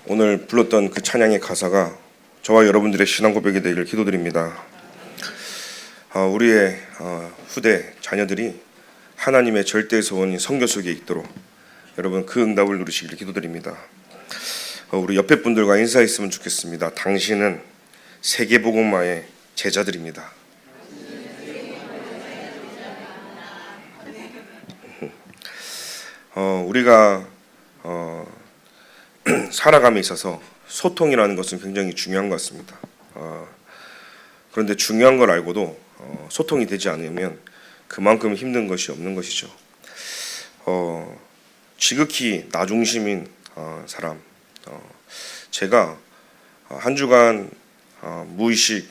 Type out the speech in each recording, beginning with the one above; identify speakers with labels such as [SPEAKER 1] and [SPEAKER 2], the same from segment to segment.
[SPEAKER 1] 오늘 불렀던 그 찬양의 가사가 저와 여러분들의 신앙 고백이 되기를 기도드립니다. 우리의 후대 자녀들이 하나님의 절대 소원인 성교 속에 있도록 여러분 그 응답을 누리시기를 기도드립니다. 우리 옆에 분들과 인사했으면 좋겠습니다. 당신은 세계복음화의 제자들입니다. 우리가 살아감에 있어서 소통이라는 것은 굉장히 중요한 것 같습니다. 그런데 중요한 걸 알고도 소통이 되지 않으면 그만큼 힘든 것이 없는 것이죠. 지극히 나 중심인 사람, 제가 한 주간 무의식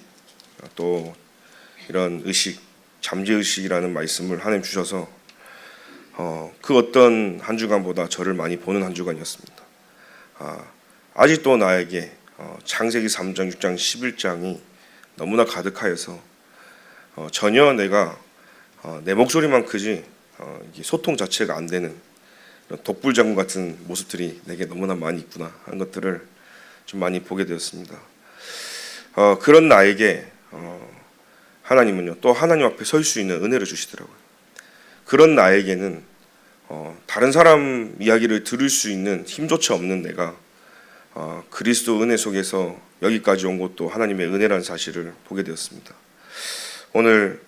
[SPEAKER 1] 또 이런 의식, 잠재의식이라는 말씀을 하나님 주셔서 그 어떤 한 주간보다 저를 많이 보는 한 주간이었습니다. 아직도 나에게 창세기 3장, 6장, 11장이 너무나 가득하여서 전혀 내가 내 목소리만 크지 소통 자체가 안 되는 독불장군 같은 모습들이 내게 너무나 많이 있구나 하는 것들을 좀 많이 보게 되었습니다. 그런 나에게 하나님은요 또 하나님 앞에 설 수 있는 은혜를 주시더라고요. 그런 나에게는 다른 사람 이야기를 들을 수 있는 힘조차 없는 내가 그리스도 은혜 속에서 여기까지 온 것도 하나님의 은혜라는 사실을 보게 되었습니다. 오늘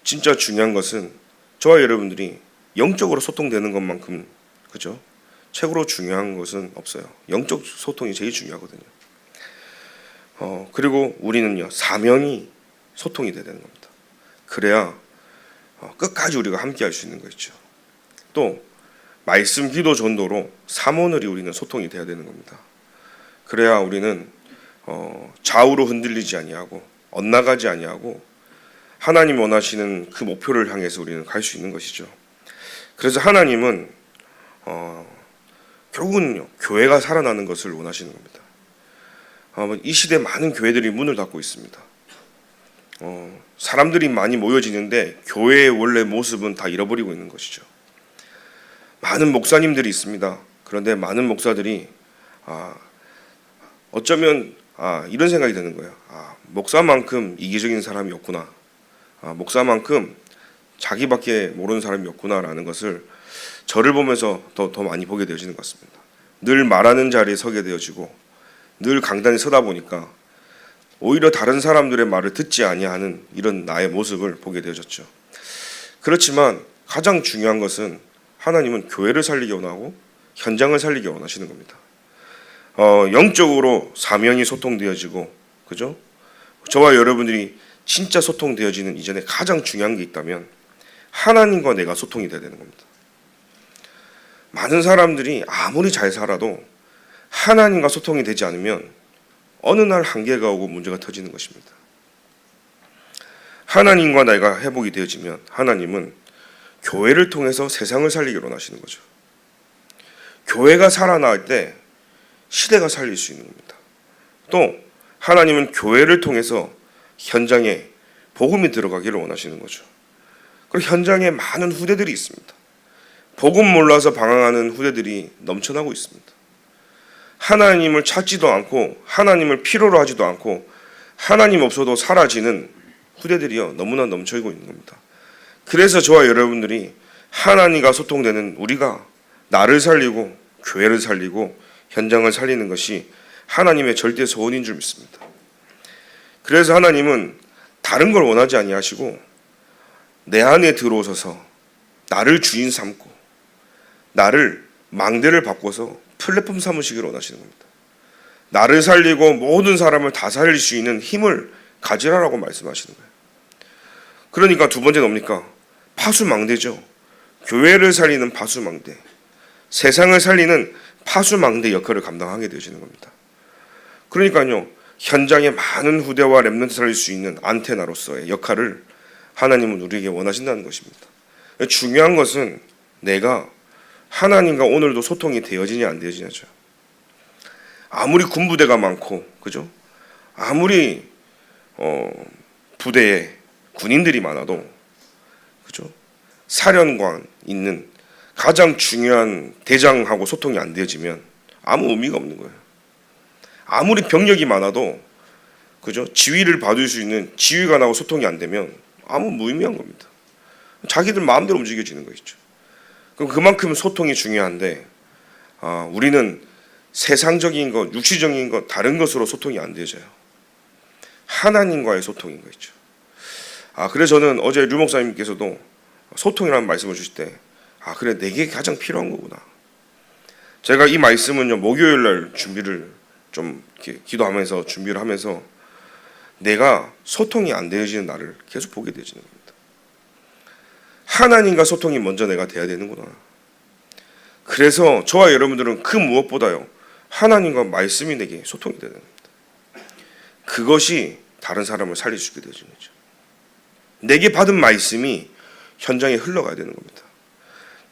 [SPEAKER 1] 진짜 중요한 것은 저와 여러분들이 영적으로 소통되는 것만큼 그죠? 최고로 중요한 것은 없어요. 영적 소통이 제일 중요하거든요. 그리고 우리는요 사명이 소통이 돼야 되는 겁니다. 그래야 끝까지 우리가 함께 할 수 있는 거 있죠. 또 말씀, 기도, 전도로 삼원을이 우리는 소통이 돼야 되는 겁니다. 그래야 우리는 좌우로 흔들리지 아니하고 엇나가지 아니하고 하나님 원하시는 그 목표를 향해서 우리는 갈 수 있는 것이죠. 그래서 하나님은 결국은요 교회가 살아나는 것을 원하시는 겁니다. 이 시대 많은 교회들이 문을 닫고 있습니다. 사람들이 많이 모여지는데 교회의 원래 모습은 다 잃어버리고 있는 것이죠. 많은 목사님들이 있습니다. 그런데 많은 목사들이 어쩌면 이런 생각이 드는 거예요. 목사만큼 이기적인 사람이 없구나. 목사만큼 자기밖에 모르는 사람이 없구나라는 것을 저를 보면서 더 많이 보게 되어지는 것 같습니다. 늘 말하는 자리에 서게 되어지고 늘 강단에 서다 보니까 오히려 다른 사람들의 말을 듣지 아니하는 이런 나의 모습을 보게 되어졌죠. 그렇지만 가장 중요한 것은 하나님은 교회를 살리기 원하고 현장을 살리기 원하시는 겁니다. 영적으로 사명이 소통되어지고 그죠? 저와 여러분들이 진짜 소통되어지는 이전에 가장 중요한 게 있다면 하나님과 내가 소통이 돼야 되는 겁니다. 많은 사람들이 아무리 잘 살아도 하나님과 소통이 되지 않으면 어느 날 한계가 오고 문제가 터지는 것입니다. 하나님과 내가 회복이 되어지면 하나님은 교회를 통해서 세상을 살리기를 원하시는 거죠. 교회가 살아날 때 시대가 살릴 수 있는 겁니다. 또 하나님은 교회를 통해서 현장에 복음이 들어가기를 원하시는 거죠. 그리고 현장에 많은 후대들이 있습니다. 복음 몰라서 방황하는 후대들이 넘쳐나고 있습니다. 하나님을 찾지도 않고 하나님을 필요로 하지도 않고 하나님 없어도 사라지는 후대들이요 너무나 넘쳐있고 있는 겁니다. 그래서 저와 여러분들이 하나님과 소통되는 우리가 나를 살리고 교회를 살리고 현장을 살리는 것이 하나님의 절대 소원인 줄 믿습니다. 그래서 하나님은 다른 걸 원하지 아니하시고 내 안에 들어오셔서 나를 주인 삼고 나를 망대를 바꿔서 플랫폼 삼으시기를 원하시는 겁니다. 나를 살리고 모든 사람을 다 살릴 수 있는 힘을 가지라라고 말씀하시는 거예요. 그러니까 두 번째 뭡니까? 파수망대죠. 교회를 살리는 파수망대, 세상을 살리는 파수망대 역할을 감당하게 되어지는 겁니다. 그러니까요 현장에 많은 후대와 렘넌트 살릴 수 있는 안테나로서의 역할을 하나님은 우리에게 원하신다는 것입니다. 중요한 것은 내가 하나님과 오늘도 소통이 되어지냐 안 되어지냐죠. 아무리 군부대가 많고 그죠? 아무리 부대에 군인들이 많아도 그죠? 사령관 있는 가장 중요한 대장하고 소통이 안 되어지면 아무 의미가 없는 거예요. 아무리 병력이 많아도 그죠? 지위를 받을 수 있는 지휘관하고 소통이 안 되면 아무 무의미한 겁니다. 자기들 마음대로 움직여지는 것이죠. 그럼 그만큼 소통이 중요한데 우리는 세상적인 것, 육시적인 것, 다른 것으로 소통이 안 되져요. 하나님과의 소통인 것이죠. 그래서 저는 어제 류 목사님께서도 소통이라는 말씀을 주실 때 그래 내게 가장 필요한 거구나. 제가 이 말씀은요 목요일 날 준비를 좀 이렇게 기도하면서 준비를 하면서 내가 소통이 안 되어지는 나를 계속 보게 되지는 겁니다. 하나님과 소통이 먼저 내가 돼야 되는구나. 그래서 저와 여러분들은 그 무엇보다요 하나님과 말씀이 내게 소통이 되는 겁니다. 그것이 다른 사람을 살릴 수 있게 되어지는 거죠. 내게 받은 말씀이 현장에 흘러가야 되는 겁니다.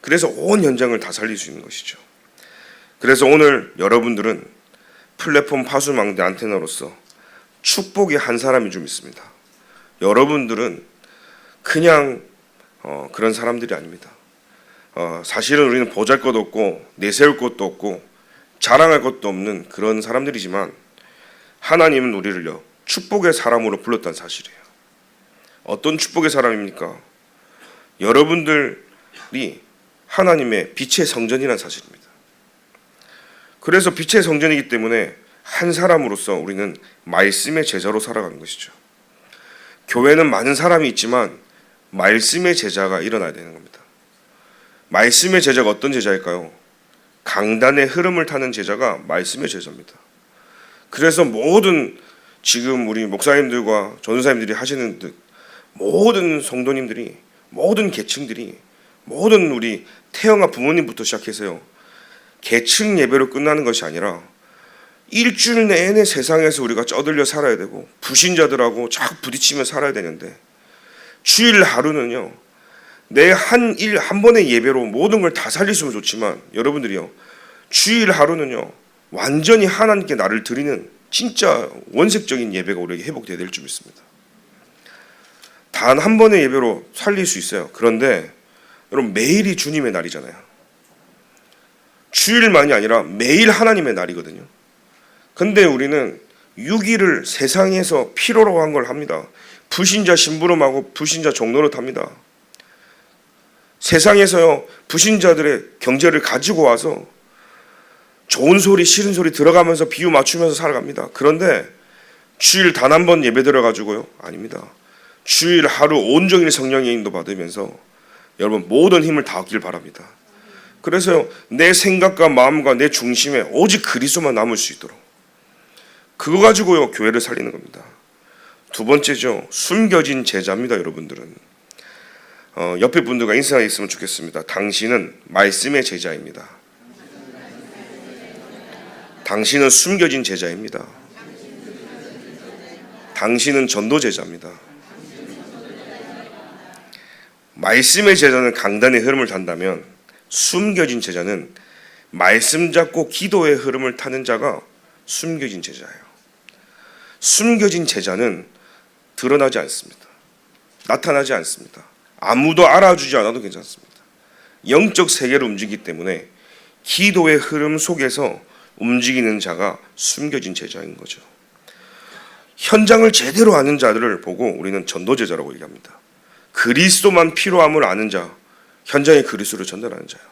[SPEAKER 1] 그래서 온 현장을 다 살릴 수 있는 것이죠. 그래서 오늘 여러분들은 플랫폼 파수망대 안테나로서 축복의 한 사람이 좀 있습니다. 여러분들은 그냥 그런 사람들이 아닙니다. 사실은 우리는 보잘것 없고 내세울 것도 없고 자랑할 것도 없는 그런 사람들이지만 하나님은 우리를요 축복의 사람으로 불렀다는 사실이에요. 어떤 축복의 사람입니까? 여러분들이 하나님의 빛의 성전이라는 사실입니다. 그래서 빛의 성전이기 때문에 한 사람으로서 우리는 말씀의 제자로 살아가는 것이죠. 교회는 많은 사람이 있지만 말씀의 제자가 일어나야 되는 겁니다. 말씀의 제자가 어떤 제자일까요? 강단의 흐름을 타는 제자가 말씀의 제자입니다. 그래서 모든 지금 우리 목사님들과 전도사님들이 하시는 듯 모든 성도님들이 모든 계층들이 모든 우리 태영아 부모님부터 시작해서요 계층 예배로 끝나는 것이 아니라 일주일 내내 세상에서 우리가 쩌들려 살아야 되고 불신자들하고 자꾸 부딪히며 살아야 되는데 주일 하루는요 내 한 번의 예배로 모든 걸 다 살리시면 좋지만 여러분들이요 주일 하루는요 완전히 하나님께 나를 드리는 진짜 원색적인 예배가 우리에게 회복되어야 될 줄 믿습니다. 단 한 번의 예배로 살릴 수 있어요. 그런데 여러분 매일이 주님의 날이잖아요. 주일만이 아니라 매일 하나님의 날이거든요. 근데 우리는 6일을 세상에서 필요로 한 걸 합니다. 불신자 심부름하고 불신자 종로를 합니다. 세상에서요 불신자들의 경제를 가지고 와서 좋은 소리 싫은 소리 들어가면서 비유 맞추면서 살아갑니다. 그런데 주일 단 한 번 예배 들어가지고요 아닙니다. 주일 하루 온종일 성령의 인도 받으면서 여러분 모든 힘을 다 얻길 바랍니다. 그래서 내 생각과 마음과 내 중심에 오직 그리스도만 남을 수 있도록 그거 가지고요 교회를 살리는 겁니다. 두 번째죠 숨겨진 제자입니다. 여러분들은 옆에 분들과 인사했으면 좋겠습니다. 당신은 말씀의 제자입니다. 당신은 숨겨진 제자입니다. 당신은 전도 제자입니다. 말씀의 제자는 강단의 흐름을 탄다면 숨겨진 제자는 말씀 잡고 기도의 흐름을 타는 자가 숨겨진 제자예요. 숨겨진 제자는 드러나지 않습니다. 나타나지 않습니다. 아무도 알아주지 않아도 괜찮습니다. 영적 세계로 움직이기 때문에 기도의 흐름 속에서 움직이는 자가 숨겨진 제자인 거죠. 현장을 제대로 아는 자들을 보고 우리는 전도제자라고 얘기합니다. 그리스도만 필요함을 아는 자, 현장의 그리스도를 전달하는 자예요.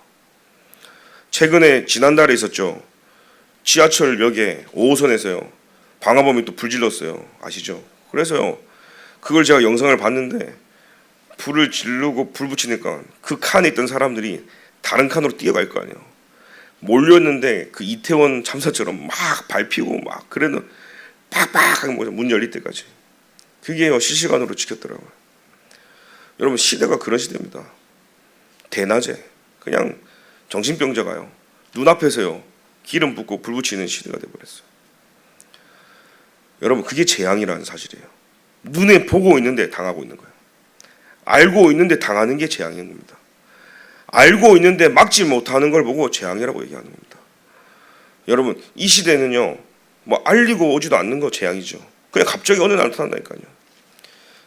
[SPEAKER 1] 최근에 지난달에 있었죠. 지하철역에 5호선에서요. 방화범이 또 불 질렀어요. 아시죠? 그래서요. 그걸 제가 영상을 봤는데 불을 지르고 불 붙이니까 그 칸에 있던 사람들이 다른 칸으로 뛰어갈 거 아니에요. 몰렸는데 그 이태원 참사처럼 막 밟히고 막 그래도 팍팍 문 열릴 때까지 그게요 실시간으로 찍혔더라고요. 여러분 시대가 그런 시대입니다. 대낮에 그냥 정신병자가요 눈앞에서요 기름 붓고 불 붙이는 시대가 돼버렸어요. 여러분 그게 재앙이라는 사실이에요. 눈에 보고 있는데 당하고 있는 거예요. 알고 있는데 당하는 게 재앙인 겁니다. 알고 있는데 막지 못하는 걸 보고 재앙이라고 얘기하는 겁니다. 여러분 이 시대는요 뭐 알리고 오지도 않는 거 재앙이죠. 그냥 갑자기 어느 날 나타난다니까요.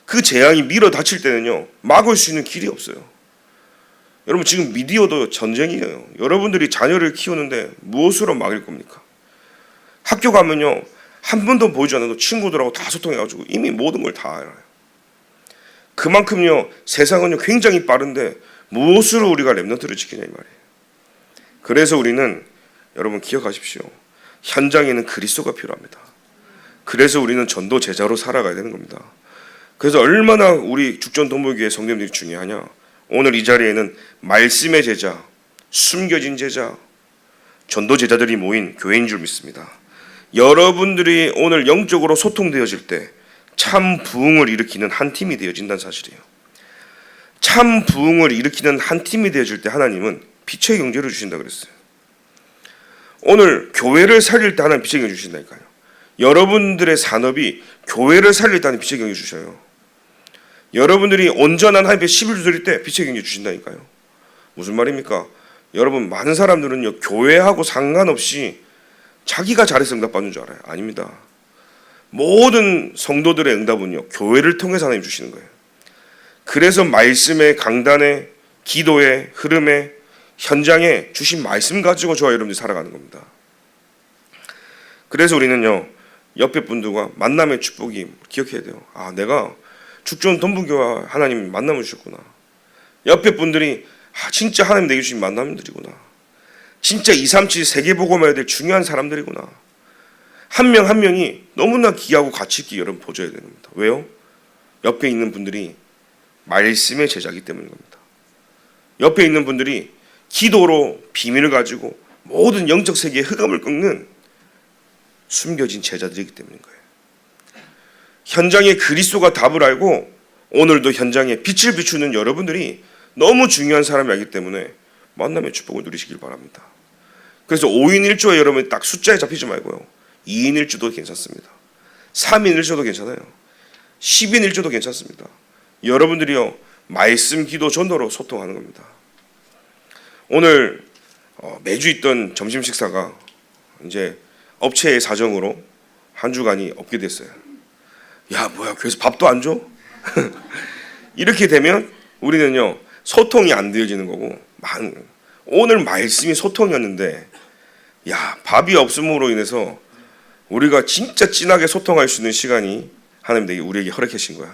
[SPEAKER 1] 그 재앙이 밀어 닥칠 때는요 막을 수 있는 길이 없어요. 여러분 지금 미디어도 전쟁이에요. 여러분들이 자녀를 키우는데 무엇으로 막을 겁니까? 학교 가면요 한 번도 보이지 않아도 친구들하고 다 소통해가지고 이미 모든 걸 다 알아요. 그만큼요 세상은요 굉장히 빠른데 무엇으로 우리가 렘넌트를 지키냐 이 말이에요. 그래서 우리는 여러분 기억하십시오. 현장에는 그리스도가 필요합니다. 그래서 우리는 전도 제자로 살아가야 되는 겁니다. 그래서 얼마나 우리 죽전동부교회 성도님들이 중요하냐. 오늘 이 자리에는 말씀의 제자, 숨겨진 제자, 전도 제자들이 모인 교회인 줄 믿습니다. 여러분들이 오늘 영적으로 소통되어질 때 참 부흥을 일으키는 한 팀이 되어진다는 사실이에요. 참 부흥을 일으키는 한 팀이 되어질 때 하나님은 빛의 경제를 주신다 그랬어요. 오늘 교회를 살릴 때 하나님 빛의 경제 주신다니까요. 여러분들의 산업이 교회를 살릴 때 하나님 빛의 경제 주셔요. 여러분들이 온전한 하나님의 11조 드릴 때 빛의 경제 주신다니까요. 무슨 말입니까? 여러분 많은 사람들은요 교회하고 상관없이 자기가 잘해서 응답받는 줄 알아요. 아닙니다. 모든 성도들의 응답은요 교회를 통해서 하나님 주시는 거예요. 그래서 말씀의 강단에 기도의 흐름에 현장에 주신 말씀 가지고 저와 여러분들이 살아가는 겁니다. 그래서 우리는요 옆에 분들과 만남의 축복이 기억해야 돼요. 아 내가 죽전 동부교와 하나님 만남을 주셨구나. 옆에 분들이 진짜 하나님 내게 주신 만남들이구나. 진짜 237 세계복음화해야 될 중요한 사람들이구나. 한 명 한 명이 너무나 귀하고 가치 있게 여러분 보셔야 되는 겁니다. 왜요? 옆에 있는 분들이 말씀의 제자이기 때문인 겁니다. 옆에 있는 분들이 기도로 비밀을 가지고 모든 영적 세계의 흑암을 꺾는 숨겨진 제자들이기 때문인 거예요. 현장에 그리스도가 답을 알고 오늘도 현장에 빛을 비추는 여러분들이 너무 중요한 사람이 알기 때문에 만남의 축복을 누리시길 바랍니다. 그래서 5인 1조에 여러분이 딱 숫자에 잡히지 말고요. 2인 1조도 괜찮습니다. 3인 1조도 괜찮아요. 10인 1조도 괜찮습니다. 여러분들이요 말씀, 기도, 전도로 소통하는 겁니다. 오늘 매주 있던 점심 식사가 이제 업체의 사정으로 한 주간이 없게 됐어요. 야 뭐야 교회에서 밥도 안 줘? 이렇게 되면 우리는요 소통이 안 되어지는 거고 오늘 말씀이 소통이었는데 야 밥이 없음으로 인해서 우리가 진짜 진하게 소통할 수 있는 시간이 하나님 내게 우리에게 허락해 주신 거야.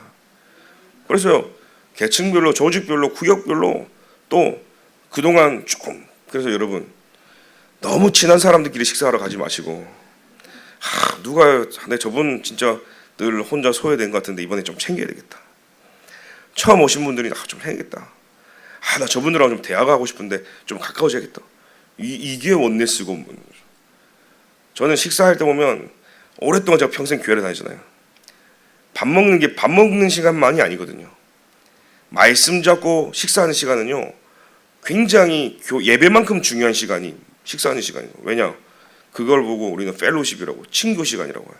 [SPEAKER 1] 그래서 계층별로 조직별로 구역별로 또 그동안 조금 그래서 여러분 너무 친한 사람들끼리 식사하러 가지 마시고 누가 내 저분 진짜 늘 혼자 소외된 것 같은데 이번에 좀 챙겨야 되겠다. 처음 오신 분들이 좀 해야겠다. 나 저분들하고 좀 대화하고 싶은데 좀 가까워져야겠다. 이게 원네스고 저는 식사할 때 보면 오랫동안 제가 평생 교회를 다니잖아요. 밥 먹는 게 밥 먹는 시간만이 아니거든요. 말씀 잡고 식사하는 시간은요 굉장히 예배만큼 중요한 시간이 식사하는 시간이에요. 왜냐? 그걸 보고 우리는 펠로십이라고 친교 시간이라고 해요.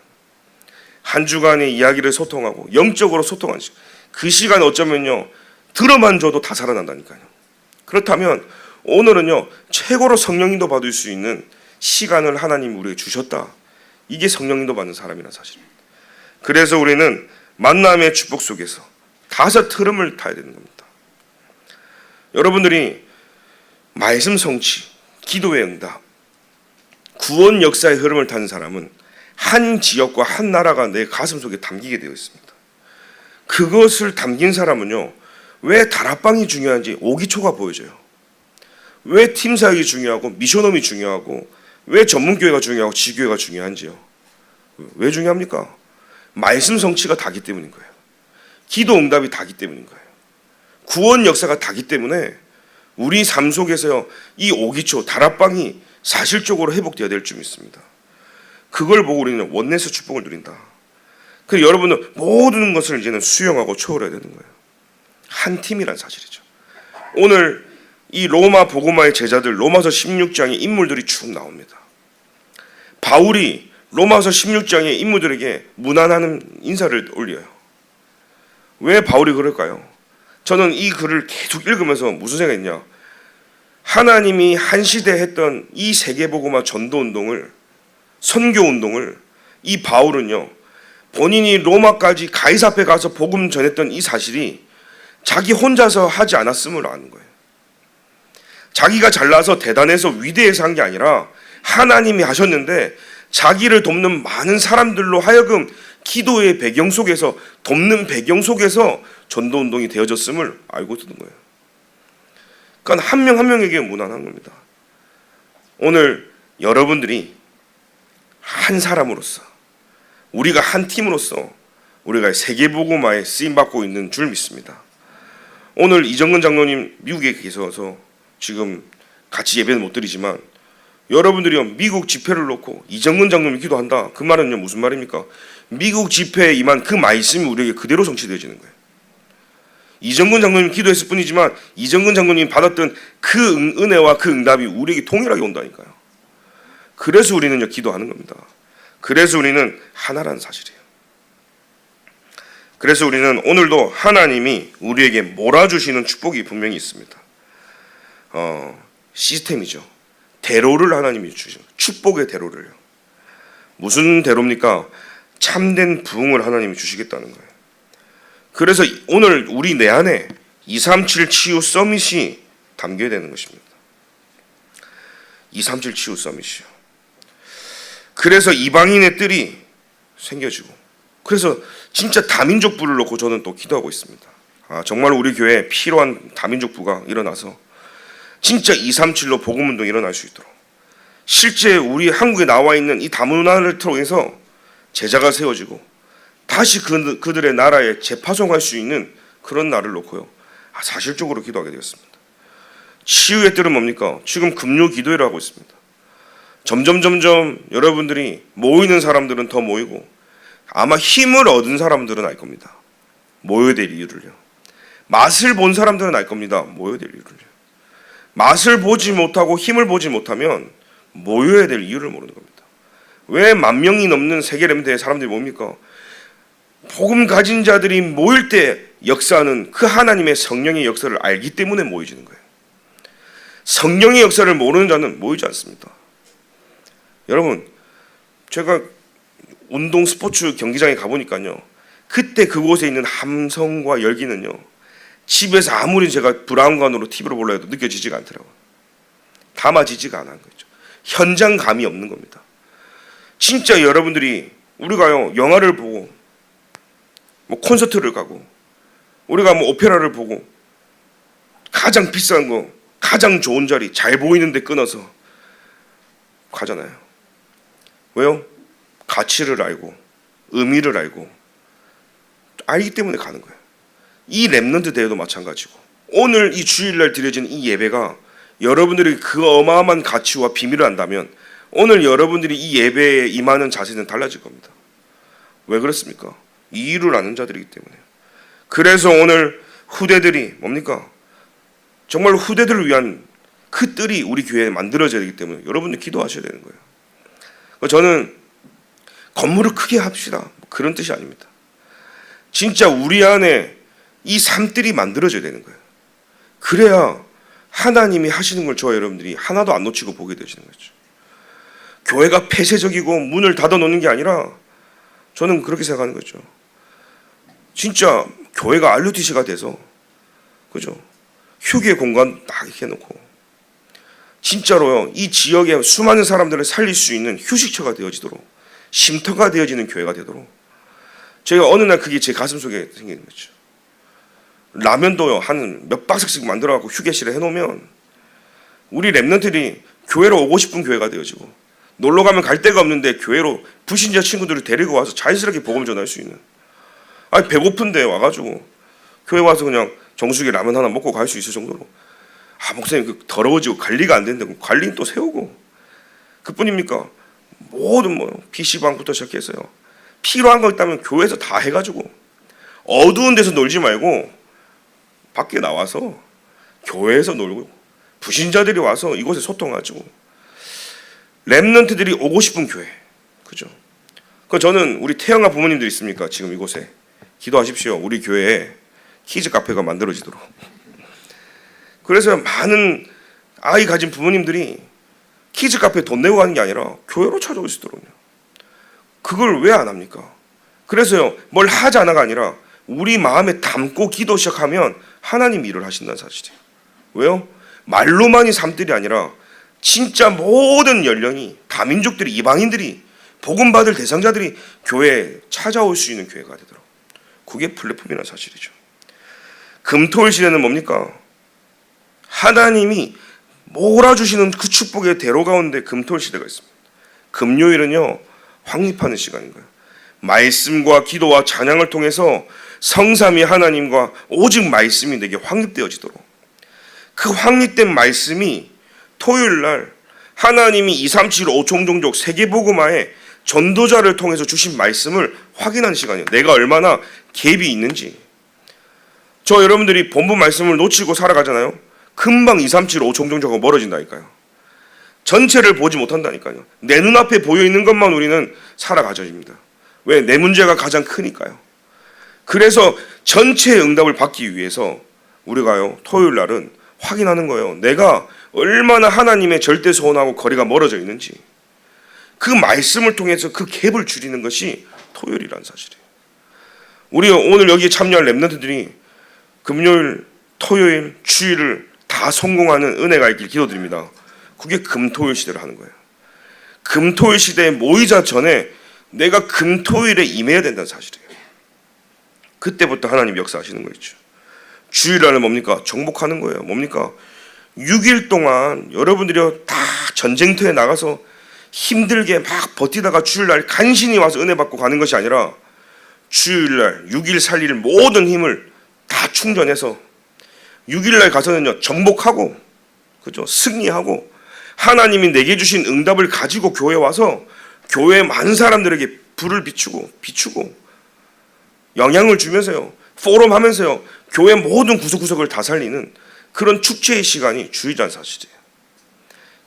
[SPEAKER 1] 한 주간의 이야기를 소통하고 영적으로 소통하는 시간. 그 시간 어쩌면요 들어만 줘도 다 살아난다니까요. 그렇다면 오늘은요 최고로 성령님도 받을 수 있는 시간을 하나님 우리에게 주셨다. 이게 성령님도 받는 사람이라는 사실입니다. 그래서 우리는 만남의 축복 속에서 5 흐름을 타야 되는 겁니다. 여러분들이 말씀 성취, 기도의 응답, 구원 역사의 흐름을 타는 사람은 한 지역과 한 나라가 내 가슴 속에 담기게 되어 있습니다. 그것을 담긴 사람은요 왜 다락방이 중요한지 오기초가 보여져요. 왜 팀사역이 중요하고 미션홈이 중요하고 왜 전문교회가 중요하고 지교회가 중요한지요. 왜 중요합니까? 말씀 성취가 다기 때문인 거예요. 기도 응답이 다기 때문인 거예요. 구원 역사가 다기 때문에 우리 삶 속에서요 이 오기초 다락방이 사실적으로 회복되어야 될 줄 믿습니다. 그걸 보고 우리는 원네스 축복을 누린다. 그래서 여러분은 모든 것을 이제는 수용하고 초월해야 되는 거예요. 한 팀이란 사실이죠. 오늘 이 로마 복음화의 제자들 로마서 16장의 인물들이 쭉 나옵니다. 바울이 로마서 16장의 인물들에게 무난한 인사를 올려요. 왜 바울이 그럴까요? 저는 이 글을 계속 읽으면서 무슨 생각했냐? 하나님이 한 시대 했던 이 세계복음화 전도운동을 선교운동을 이 바울은요 본인이 로마까지 가이사 앞에 가서 복음 전했던 이 사실이 자기 혼자서 하지 않았음을 아는 거예요. 자기가 잘나서 대단해서 위대해서 한 게 아니라 하나님이 하셨는데 자기를 돕는 많은 사람들로 하여금 기도의 배경 속에서, 돕는 배경 속에서 전도운동이 되어졌음을 알고 있는 거예요. 그러니까 한 명 한 명에게 무난한 겁니다. 오늘 여러분들이 한 사람으로서, 우리가 한 팀으로서 우리가 세계복음화에 쓰임받고 있는 줄 믿습니다. 오늘 이정근 장로님 미국에 계셔서 지금 같이 예배는 못 드리지만, 여러분들이 미국 집회를 놓고 이정근 장로님이 기도한다, 그 말은요 무슨 말입니까? 미국 집회에 임한 그 말씀이 우리에게 그대로 성취되어지는 거예요. 이정근 장로님이 기도했을 뿐이지만 이정근 장로님이 받았던 그 은혜와 그 응답이 우리에게 동일하게 온다니까요. 그래서 우리는요 기도하는 겁니다. 그래서 우리는 하나라는 사실이에요. 그래서 우리는 오늘도 하나님이 우리에게 몰아주시는 축복이 분명히 있습니다. 시스템이죠. 대로를 하나님이 주시는, 축복의 대로를요. 무슨 대로입니까? 참된 부흥을 하나님이 주시겠다는 거예요. 그래서 오늘 우리 내 안에 237 치유 서밋이 담겨야 되는 것입니다. 237 치유 서밋이요. 그래서 이방인의 뜰이 생겨지고, 그래서 진짜 다민족부를 놓고 저는 또 기도하고 있습니다. 정말 우리 교회에 필요한 다민족부가 일어나서 진짜 237로 복음운동이 일어날 수 있도록, 실제 우리 한국에 나와 있는 이 다문화를 통해서 제자가 세워지고 다시 그들의 나라에 재파송할 수 있는 그런 날을 놓고요, 사실적으로 기도하게 되었습니다. 치유의 뜰은 뭡니까? 지금 금요 기도회를 하고 있습니다. 점점 여러분들이 모이는 사람들은 더 모이고, 아마 힘을 얻은 사람들은 알 겁니다. 모여야 될 이유를요. 맛을 본 사람들은 알 겁니다. 모여야 될 이유를요. 맛을 보지 못하고 힘을 보지 못하면 모여야 될 이유를 모르는 겁니다. 왜 10,000명이 넘는 세계 렘드에 사람들이 뭡니까? 복음 가진 자들이 모일 때 역사하는 그 하나님의 성령의 역사를 알기 때문에 모이지는 거예요. 성령의 역사를 모르는 자는 모이지 않습니다. 여러분, 제가 운동 스포츠 경기장에 가보니까요, 그때 그곳에 있는 함성과 열기는요, 집에서 아무리 제가 브라운관으로 TV로 보려 해도 느껴지지가 않더라고요. 담아지지가 않은 거죠. 현장감이 없는 겁니다. 진짜 여러분들이, 우리가요 영화를 보고 뭐 콘서트를 가고 우리가 뭐 오페라를 보고 가장 비싼 거, 가장 좋은 자리, 잘 보이는 데 끊어서 가잖아요. 왜요? 가치를 알고 의미를 알기 때문에 가는 거예요. 이 렘넌트 대회도 마찬가지고, 오늘 이 주일날 드려진 이 예배가 여러분들이 그 어마어마한 가치와 비밀을 안다면 오늘 여러분들이 이 예배에 임하는 자세는 달라질 겁니다. 왜 그렇습니까? 이유를 아는 자들이기 때문에요. 그래서 오늘 후대들이 뭡니까? 정말 후대들을 위한 그 뜰이 우리 교회에 만들어져야 되기 때문에 여러분들 기도하셔야 되는 거예요. 저는 건물을 크게 합시다, 그런 뜻이 아닙니다. 진짜 우리 안에 이 삶들이 만들어져야 되는 거예요. 그래야 하나님이 하시는 걸 저와 여러분들이 하나도 안 놓치고 보게 되시는 거죠. 교회가 폐쇄적이고 문을 닫아놓는 게 아니라 저는 그렇게 생각하는 거죠. 진짜 교회가 RUTC가 돼서, 그죠? 휴게 공간 딱 이렇게 해놓고 진짜로요, 이 지역의 수많은 사람들을 살릴 수 있는 휴식처가 되어지도록, 쉼터가 되어지는 교회가 되도록, 제가 어느 날 그게 제 가슴 속에 생기는 거죠. 라면도요 한 몇 박스씩 만들어갖고 휴게실에 해놓으면 우리 렘넌트들이 교회로 오고 싶은 교회가 되어지고, 놀러 가면 갈 데가 없는데 교회로 불신자 친구들을 데리고 와서 자연스럽게 복음 전할 수 있는, 배고픈데 와가지고 교회 와서 그냥 정수기 라면 하나 먹고 갈 수 있을 정도로, 목사님 그 더러워지고 관리가 안 되는데 관리는 또 세우고, 그뿐입니까? 모든 PC방부터 시작해서요, 필요한 거 있다면 교회에서 다 해가지고, 어두운 데서 놀지 말고 밖에 나와서 교회에서 놀고, 불신자들이 와서 이곳에 소통하고, 렘넌트들이 오고 싶은 교회, 그죠? 그 저는 우리 태영아 부모님들 있습니까? 지금 이곳에 기도하십시오. 우리 교회에 키즈 카페가 만들어지도록. 그래서 많은 아이 가진 부모님들이 키즈 카페 돈 내고 가는 게 아니라 교회로 찾아올 수 있도록요. 그걸 왜 안 합니까? 그래서요, 뭘 하자나가 아니라 우리 마음에 담고 기도 시작하면 하나님 일을 하신다는 사실이에요. 왜요? 말로만이 삶들이 아니라 진짜 모든 연령이, 다민족들이, 이방인들이, 복음받을 대상자들이 교회에 찾아올 수 있는 교회가 되도록, 그게 플랫폼이라는 사실이죠. 금토일 시대는 뭡니까? 하나님이 몰아주시는 그 축복의 대로 가운데 금토일 시대가 있습니다. 금요일은요, 확립하는 시간인 거예요. 말씀과 기도와 찬양을 통해서 성삼위 하나님과 오직 말씀이 내게 확립되어지도록, 그 확립된 말씀이 토요일날 하나님이 2, 3, 7, 5총종족 세계복음화에 전도자를 통해서 주신 말씀을 확인하는 시간이에요. 내가 얼마나 갭이 있는지. 저 여러분들이 본부 말씀을 놓치고 살아가잖아요. 금방 2, 3, 7, 5총종족하고 멀어진다니까요. 전체를 보지 못한다니까요. 내 눈앞에 보여있는 것만 우리는 살아가져집니다. 왜? 내 문제가 가장 크니까요. 그래서 전체의 응답을 받기 위해서 우리가요, 토요일 날은 확인하는 거예요. 내가 얼마나 하나님의 절대 소원하고 거리가 멀어져 있는지. 그 말씀을 통해서 그 갭을 줄이는 것이 토요일이라는 사실이에요. 우리 오늘 여기에 참여할 렘넌트들이 금요일, 토요일, 주일을 다 성공하는 은혜가 있길 기도드립니다. 그게 금토일 시대를 하는 거예요. 금토일 시대에 모이자 전에 내가 금토일에 임해야 된다는 사실이에요. 그때부터 하나님 역사하시는 거죠. 주일날은 뭡니까? 정복하는 거예요. 뭡니까? 6일 동안 여러분들이 다 전쟁터에 나가서 힘들게 막 버티다가 주일날 간신히 와서 은혜 받고 가는 것이 아니라 주일날 6일 살릴 모든 힘을 다 충전해서 6일날 가서는요, 정복하고, 그죠? 승리하고 하나님이 내게 주신 응답을 가지고 교회에 와서 교회 많은 사람들에게 불을 비추고 영향을 주면서요, 포럼 하면서요, 교회 모든 구석구석을 다 살리는 그런 축제의 시간이 주일이라는 사실이에요.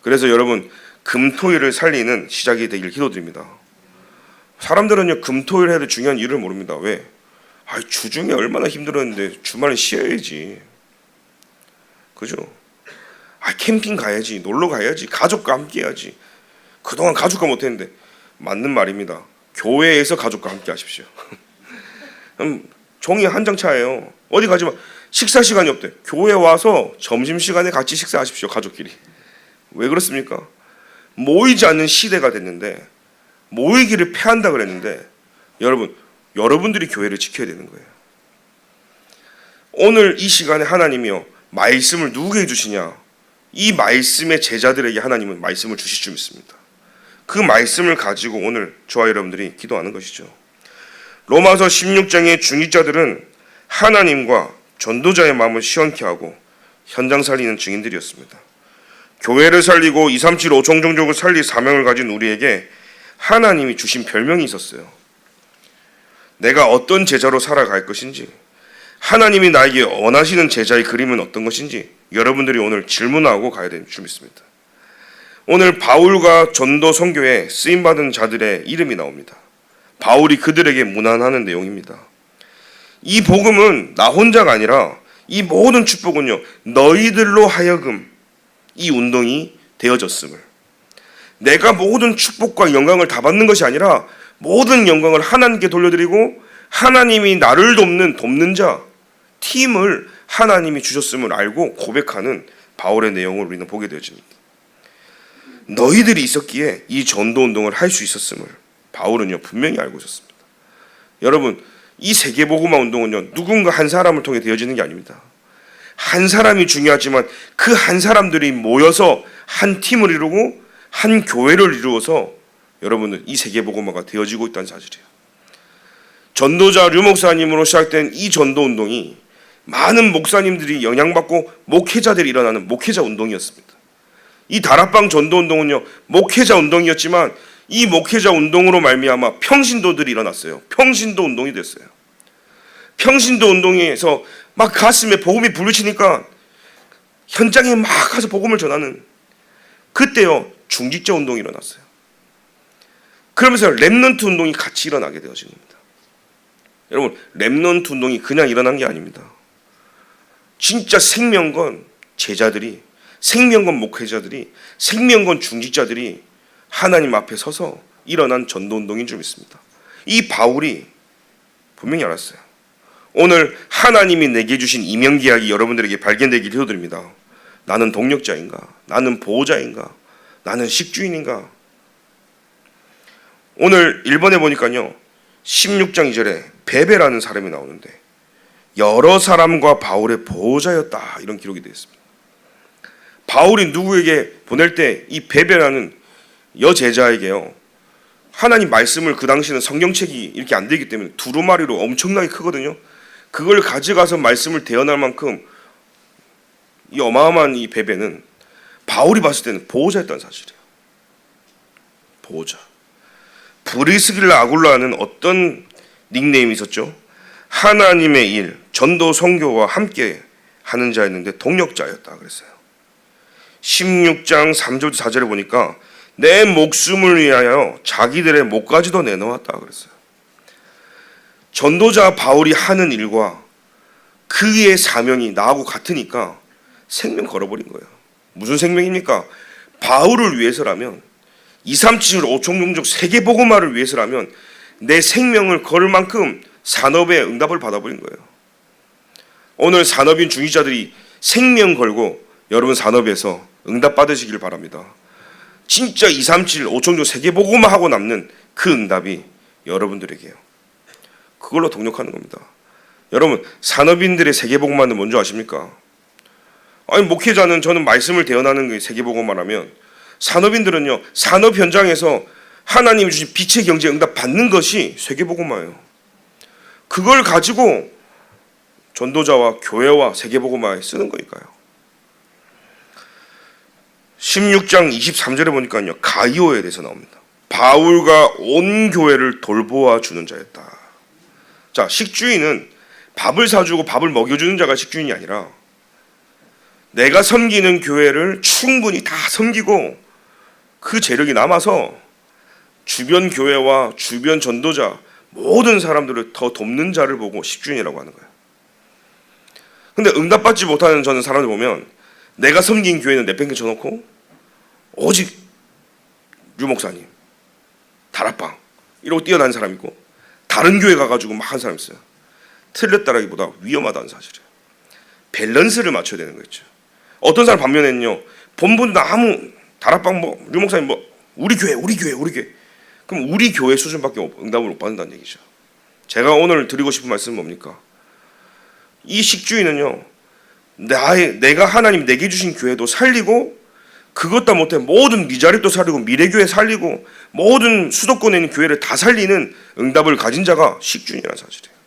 [SPEAKER 1] 그래서 여러분, 금토일을 살리는 시작이 되길 기도드립니다. 사람들은요, 금토일 해도 중요한 이유를 모릅니다. 왜? 주중에 얼마나 힘들었는데 주말에 쉬어야지. 그죠? 캠핑 가야지, 놀러 가야지, 가족과 함께 해야지. 그동안 가족과 못했는데. 맞는 말입니다. 교회에서 가족과 함께 하십시오. 종이 한 장 차예요. 어디 가지만 식사 시간이 없대. 교회 와서 점심시간에 같이 식사하십시오, 가족끼리. 왜 그렇습니까? 모이지 않는 시대가 됐는데, 모이기를 폐한다 그랬는데, 여러분들이 교회를 지켜야 되는 거예요. 오늘 이 시간에 하나님이요, 말씀을 누구에게 주시냐? 이 말씀의 제자들에게 하나님은 말씀을 주실 줄 믿습니다. 그 말씀을 가지고 오늘 저와 여러분들이 기도하는 것이죠. 로마서 16장의 중직자들은 하나님과 전도자의 마음을 시원케 하고 현장 살리는 증인들이었습니다. 교회를 살리고 2, 3, 7, 5총종족을 살릴 사명을 가진 우리에게 하나님이 주신 별명이 있었어요. 내가 어떤 제자로 살아갈 것인지, 하나님이 나에게 원하시는 제자의 그림은 어떤 것인지 여러분들이 오늘 질문하고 가야 될 줄 믿습니다. 오늘 바울과 전도 선교에 쓰임받은 자들의 이름이 나옵니다. 바울이 그들에게 문안하는 내용입니다. 이 복음은 나 혼자가 아니라 이 모든 축복은요, 너희들로 하여금 이 운동이 되어졌음을, 내가 모든 축복과 영광을 다 받는 것이 아니라 모든 영광을 하나님께 돌려드리고 하나님이 나를 돕는 자, 팀을 하나님이 주셨음을 알고 고백하는 바울의 내용을 우리는 보게 되어집니다. 너희들이 있었기에 이 전도운동을 할 수 있었음을 바울은요, 분명히 알고 있었습니다. 여러분, 이 세계복음화 운동은요, 누군가 한 사람을 통해 되어지는 게 아닙니다. 한 사람이 중요하지만 그 한 사람들이 모여서 한 팀을 이루고 한 교회를 이루어서 여러분들 이 세계복음화가 되어지고 있다는 사실이에요. 전도자 류 목사님으로 시작된 이 전도운동이 많은 목사님들이 영향받고 목회자들이 일어나는 목회자 운동이었습니다. 이 다락방 전도운동은요, 목회자 운동이었지만 이 목회자 운동으로 말미암아 평신도들이 일어났어요. 평신도 운동이 됐어요. 평신도 운동에서 막 가슴에 복음이 부르치니까 현장에 막 가서 복음을 전하는, 그때요, 중직자 운동이 일어났어요. 그러면서 렘넌트 운동이 같이 일어나게 되어진 겁니다. 여러분, 렘넌트 운동이 그냥 일어난 게 아닙니다. 진짜 생명건 제자들이, 생명건 목회자들이, 생명건 중직자들이 하나님 앞에 서서 일어난 전도운동인 줄 믿습니다. 이 바울이 분명히 알았어요. 오늘 하나님이 내게 주신 이명계약이 여러분들에게 발견되기를 기도드립니다. 나는 동력자인가? 나는 보호자인가? 나는 식주인인가? 오늘 1번에 보니까요, 16장 2절에 베베라는 사람이 나오는데 여러 사람과 바울의 보호자였다, 이런 기록이 되어 있습니다. 바울이 누구에게 보낼 때 이 베베라는 여제자에게요, 하나님 말씀을, 그 당시에는 성경책이 이렇게 안 되기 때문에 두루마리로 엄청나게 크거든요. 그걸 가져가서 말씀을 대언할 만큼 이 어마어마한 이 베베는 바울이 봤을 때는 보호자였다는 사실이에요. 보호자. 브리스길라 아굴라는 어떤 닉네임이 있었죠? 하나님의 일, 전도 선교와 함께 하는 자였는데 동력자였다 그랬어요. 16장 3절 4절에 보니까 내 목숨을 위하여 자기들의 목까지도 내놓았다 그랬어요. 전도자 바울이 하는 일과 그의 사명이 나하고 같으니까 생명 걸어버린 거예요. 무슨 생명입니까? 바울을 위해서라면, 237 5총종족 세계복음화를 위해서라면 내 생명을 걸 만큼 산업의 응답을 받아버린 거예요. 오늘 산업인 중직자들이 생명 걸고 여러분 산업에서 응답 받으시길 바랍니다. 진짜 237 5총종 세계복음화 하고 남는 그 응답이 여러분들에게요. 그걸로 동력하는 겁니다. 여러분, 산업인들의 세계복음화는 뭔지 아십니까? 아니, 목회자는 저는 말씀을 대언하는 게 세계복음화라면, 산업인들은요, 산업 현장에서 하나님이 주신 빛의 경제 응답 받는 것이 세계복음화예요. 그걸 가지고 전도자와 교회와 세계복음화에 쓰는 거니까요. 16장 23절에 보니까요, 가이오에 대해서 나옵니다. 바울과 온 교회를 돌보아 주는 자였다. 자, 식주인은 밥을 사주고 밥을 먹여주는 자가 식주인이 아니라 내가 섬기는 교회를 충분히 다 섬기고 그 재력이 남아서 주변 교회와 주변 전도자 모든 사람들을 더 돕는 자를 보고 식주인이라고 하는 거예요. 근데 응답받지 못하는 저는 사람들 보면 내가 섬긴 교회는 내팽개 쳐놓고 오직 류 목사님, 다락방 이러고 뛰어난 사람 있고, 다른 교회 가가지고 막 한 사람 있어요. 틀렸다라기보다 위험하다는 사실이에요. 밸런스를 맞춰야 되는 거죠. 어떤 사람 반면에는요, 본분 아무 다락방 류 목사님 우리 교회. 그럼 우리 교회 수준밖에 응답을 못 받는다는 얘기죠. 제가 오늘 드리고 싶은 말씀은 뭡니까? 이 식주인은요, 내가 하나님 내게 주신 교회도 살리고, 그것도 못해 모든 미자립도 살리고 미래교회 살리고 모든 수도권에 있는 교회를 다 살리는 응답을 가진 자가 식주인이라는 사실이에요.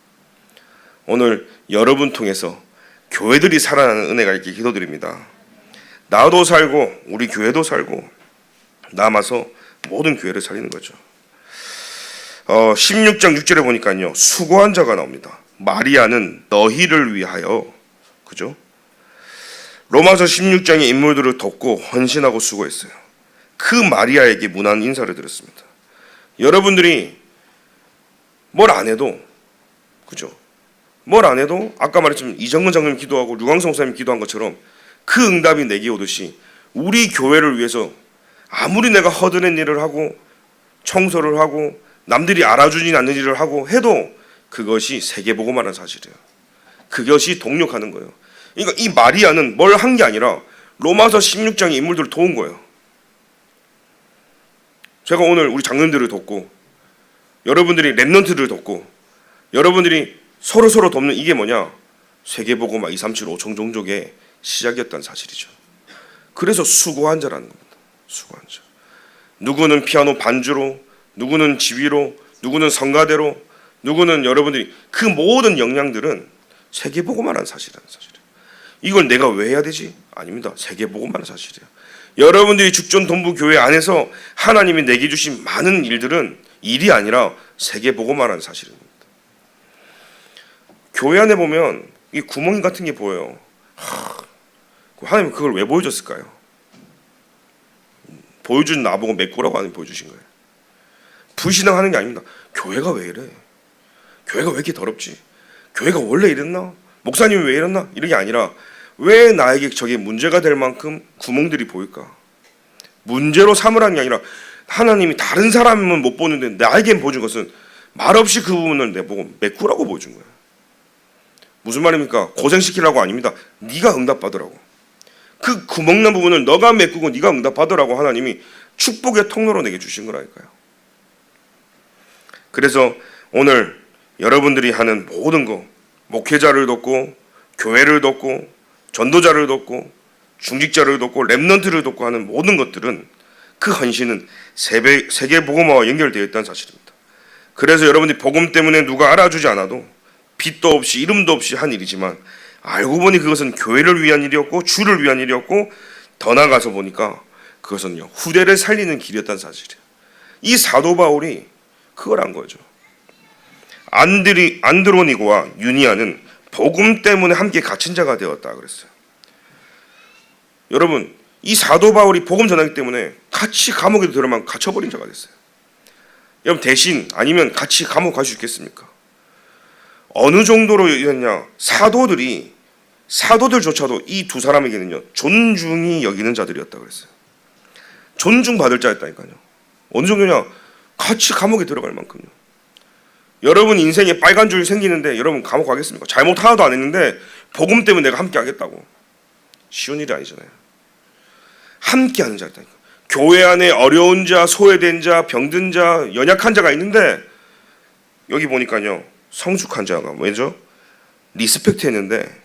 [SPEAKER 1] 오늘 여러분 통해서 교회들이 살아나는 은혜가 있게 기도드립니다. 나도 살고 우리 교회도 살고 남아서 모든 교회를 살리는 거죠. 16장 6절에 보니까요, 수고한 자가 나옵니다. 마리아는 너희를 위하여, 그죠? 로마서 16장의 인물들을 돕고 헌신하고 수고했어요. 그 마리아에게 무난 인사를 드렸습니다. 여러분들이 뭘 안 해도, 그죠? 뭘 안 해도 아까 말했지만 이정근 장로님 기도하고 류광성 목사님 기도한 것처럼 그 응답이 내게 오듯이 우리 교회를 위해서 아무리 내가 허드렛 일을 하고 청소를 하고 남들이 알아주지 않는 일을 하고 해도 그것이 세계복음화라는 사실이에요. 그것이 동력하는 거예요. 그러니까 이 마리아는 뭘 한 게 아니라 로마서 16장의 인물들을 도운 거예요. 제가 오늘 우리 장년들을 돕고 여러분들이 랩런트를 돕고 여러분들이 서로 돕는 이게 뭐냐? 세계복음화 2375 종종족의 시작이었다는 사실이죠. 그래서 수고한 자라는 겁니다. 수고한 자. 누구는 피아노 반주로, 누구는 지휘로, 누구는 성가대로, 누구는 여러분들이 그 모든 역량들은 세계복음화라는 사실이라는 사실이에요. 이걸 내가 왜 해야 되지? 아닙니다. 세계복음화라는 사실이에요. 여러분들이 죽전동부교회 안에서 하나님이 내게 주신 많은 일들은 일이 아니라 세계복음화라는 사실입니다. 교회 안에 보면 이 구멍이 같은 게 보여요. 하나님 그걸 왜 보여줬을까요? 보여준 나보고 메꾸라고 하나님 보여주신 거예요. 불신앙하는 게 아닙니다. 교회가 왜 이래? 교회가 왜 이렇게 더럽지? 교회가 원래 이랬나? 목사님이 왜 이랬나? 이런 게 아니라 왜 나에게 저게 문제가 될 만큼 구멍들이 보일까? 문제로 삼으라는 게 아니라 하나님이 다른 사람은 못 보는데 나에겐 보여준 것은 말없이 그 부분을 내보고 메꾸라고 보여준 거예요. 무슨 말입니까? 고생시키려고 아닙니다. 네가 응답받으라고. 그 구멍난 부분을 너가 메꾸고 네가 응답받으라고 하나님이 축복의 통로로 내게 주신 거라니까요. 그래서 오늘 여러분들이 하는 모든 거, 목회자를 돕고 교회를 돕고 전도자를 돕고 중직자를 돕고 렘넌트를 돕고 하는 모든 것들은 그 헌신은 세계 복음화와 연결되어 있다는 사실입니다. 그래서 여러분들이 복음 때문에 누가 알아주지 않아도 빚도 없이 이름도 없이 한 일이지만 알고 보니 그것은 교회를 위한 일이었고 주를 위한 일이었고 더 나아가서 보니까 그것은요 후대를 살리는 길이었다는 사실이에요. 이 사도 바울이 그걸 한 거죠. 안드로니고와 유니아는 복음 때문에 함께 갇힌 자가 되었다 그랬어요. 여러분 이 사도 바울이 복음 전하기 때문에 같이 감옥에 들어만 갇혀버린 자가 됐어요. 여러분 대신 아니면 같이 감옥 갈 수 있겠습니까? 어느 정도로였냐? 사도들조차도 이 두 사람에게는요 존중이 여기는 자들이었다 그랬어요. 존중받을 자였다니까요. 어느 정도냐? 같이 감옥에 들어갈 만큼요. 여러분 인생에 빨간 줄 생기는데 여러분 감옥 가겠습니까? 잘못 하나도 안 했는데 복음 때문에 내가 함께 하겠다고. 쉬운 일이 아니잖아요. 함께 하는 자였다니까. 교회 안에 어려운 자, 소외된 자, 병든 자, 연약한 자가 있는데 여기 보니까요 성숙한 자가 뭐죠? 리스펙트 했는데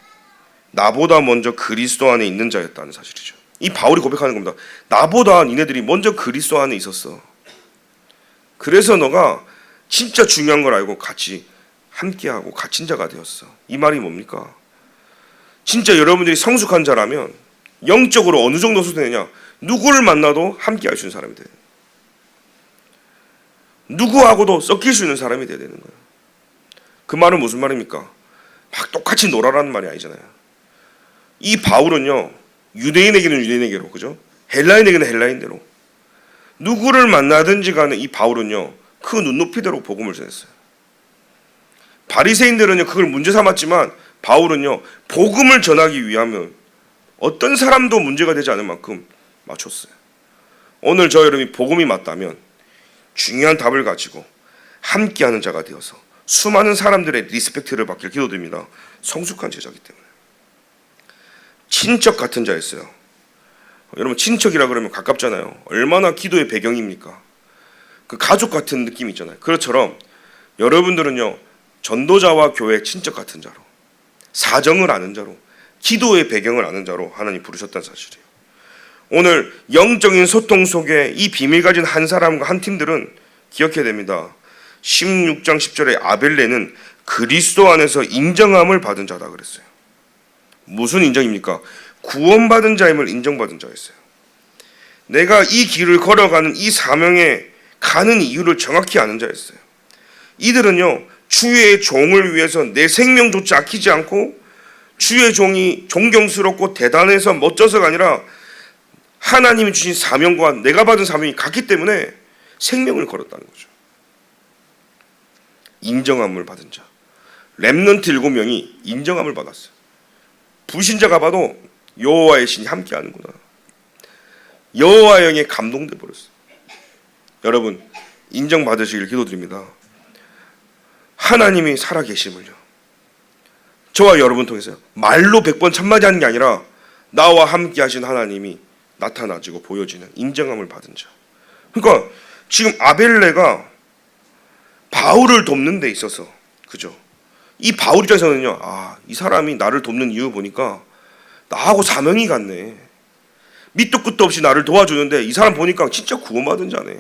[SPEAKER 1] 나보다 먼저 그리스도 안에 있는 자였다는 사실이죠. 이 바울이 고백하는 겁니다. 나보다 니네들이 먼저 그리스도 안에 있었어. 그래서 너가 진짜 중요한 걸 알고 같이 함께하고 갇힌 자가 되었어. 이 말이 뭡니까? 진짜 여러분들이 성숙한 자라면 영적으로 어느 정도 수준이냐? 누구를 만나도 함께할 수 있는 사람이 돼요. 누구하고도 섞일 수 있는 사람이 돼야 되는 거예요. 그 말은 무슨 말입니까? 막 똑같이 놀아라는 말이 아니잖아요. 이 바울은요 유대인에게는 유대인에게로, 그죠? 헬라인에게는 헬라인대로 누구를 만나든지 간에 이 바울은요 그 눈높이대로 복음을 전했어요. 바리새인들은요 그걸 문제 삼았지만 바울은요 복음을 전하기 위하면 어떤 사람도 문제가 되지 않을 만큼 맞췄어요. 오늘 저 여러분이 복음이 맞다면 중요한 답을 가지고 함께하는 자가 되어서 수많은 사람들의 리스펙트를 받길 기도드립니다. 성숙한 제자이기 때문에. 친척 같은 자였어요. 여러분 친척이라 그러면 가깝잖아요. 얼마나 기도의 배경입니까? 그 가족 같은 느낌이 있잖아요. 그것처럼 여러분들은요 전도자와 교회 친척 같은 자로, 사정을 아는 자로, 기도의 배경을 아는 자로 하나님 부르셨다는 사실이에요. 오늘 영적인 소통 속에 이 비밀 가진 한 사람과 한 팀들은 기억해야 됩니다. 16장 10절에 아벨레는 그리스도 안에서 인정함을 받은 자다 그랬어요. 무슨 인정입니까? 구원받은 자임을 인정받은 자였어요. 내가 이 길을 걸어가는 이 사명에 가는 이유를 정확히 아는 자였어요. 이들은요 주의 종을 위해서 내 생명조차 아끼지 않고 주의 종이 존경스럽고 대단해서 멋져서가 아니라 하나님이 주신 사명과 내가 받은 사명이 같기 때문에 생명을 걸었다는 거죠. 인정함을 받은 자. 렘넌트 7명이 인정함을 받았어요. 불신자가 봐도 여호와의 신이 함께하는구나. 여호와의 영에 감동돼 버렸어요. 여러분 인정받으시길 기도드립니다. 하나님이 살아계심을요 저와 여러분 통해서요 말로 100번 천마디 하는 게 아니라 나와 함께 하신 하나님이 나타나지고 보여지는 인정함을 받은 자. 그러니까 지금 아벨레가 바울을 돕는 데 있어서, 그죠? 이 바울 입장에서는요 이 사람이 나를 돕는 이유 보니까 나하고 사명이 같네. 밑도 끝도 없이 나를 도와주는데 이 사람 보니까 진짜 구원받은 자네.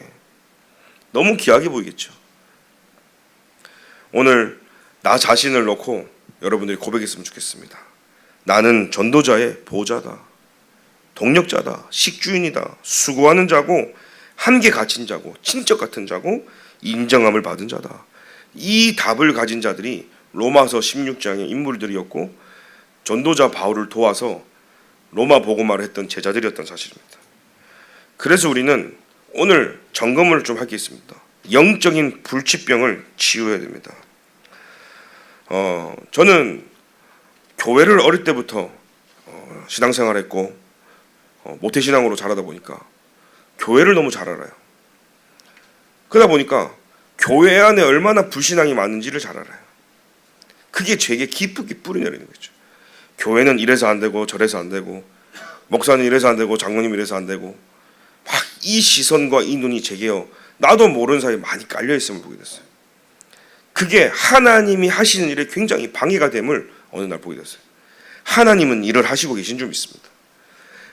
[SPEAKER 1] 너무 귀하게 보이겠죠. 오늘 나 자신을 놓고 여러분들이 고백했으면 좋겠습니다. 나는 전도자의 보호자다, 동력자다, 식주인이다, 수고하는 자고 함께 갇힌 자고 친척 같은 자고 인정함을 받은 자다. 이 답을 가진 자들이 로마서 16장의 인물들이었고 전도자 바울을 도와서 로마 복음화를 했던 제자들이었던 사실입니다. 그래서 우리는 오늘 점검을 좀 할 게 있습니다. 영적인 불치병을 치유해야 됩니다. 저는 교회를 어릴 때부터 신앙생활했고 모태신앙으로 자라다 보니까 교회를 너무 잘 알아요. 그러다 보니까 교회 안에 얼마나 불신앙이 많은지를 잘 알아요. 그게 제게 깊이 뿌리 내리는 거죠. 교회는 이래서 안 되고 저래서 안 되고 목사님 이래서 안 되고 장로님 이래서 안 되고 막 이 시선과 이 눈이 제게요 나도 모르는 사이에 많이 깔려 있음을 보게 됐어요. 그게 하나님이 하시는 일에 굉장히 방해가 됨을 어느 날 보게 됐어요. 하나님은 일을 하시고 계신 줄 믿습니다.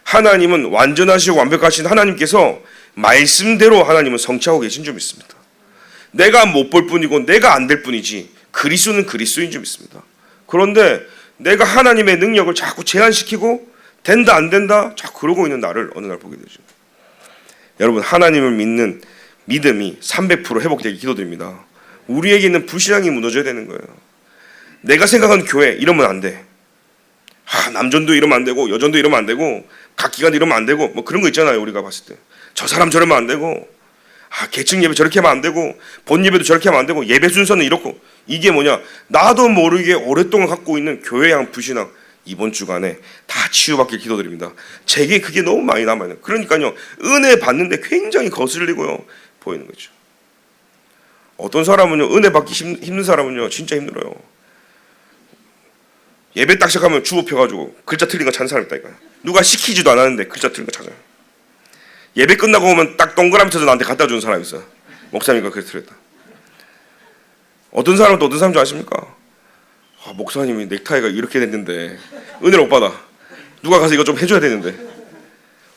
[SPEAKER 1] 하나님은 완전하시고 완벽하신 하나님께서 말씀대로 하나님은 성취하고 계신 줄 믿습니다. 내가 못 볼 뿐이고 내가 안 될 뿐이지 그리스도는 그리스도인 줄 믿습니다. 그런데 내가 하나님의 능력을 자꾸 제한시키고 된다 안 된다 자꾸 그러고 있는 나를 어느 날 보게 되죠. 여러분 하나님을 믿는 믿음이 300% 회복되기 기도드립니다. 우리에게 있는 불신앙이 무너져야 되는 거예요. 내가 생각하는 교회 이러면 안 돼. 남전도 이러면 안 되고 여전도 이러면 안 되고 각 기관 이러면 안 되고 뭐 그런 거 있잖아요. 우리가 봤을 때 저 사람 저러면 안 되고 계층 예배 저렇게 하면 안 되고 본 예배도 저렇게 하면 안 되고 예배 순서는 이렇고 이게 뭐냐 나도 모르게 오랫동안 갖고 있는 교회에 대한 불신앙 이번 주간에 다 치유받길 기도드립니다. 제게 그게 너무 많이 남아요. 그러니까요 은혜 받는데 굉장히 거슬리고요 보이는 거죠. 어떤 사람은요 은혜 받기 힘든 사람은요 진짜 힘들어요. 예배 딱 시작하면 주보 펴가지고 글자 틀린 거 찾는 사람 있다니까요. 누가 시키지도 않았는데 글자 틀린 거 찾아요. 예배 끝나고 오면 딱 동그라미 쳐서 나한테 갖다 주는 사람이 있어요. 목사님과 그래서 틀렸다. 어떤 사람은 또 어떤 사람 줄 아십니까? 목사님이 넥타이가 이렇게 됐는데 은혜를 못 받아. 누가 가서 이거 좀 해줘야 되는데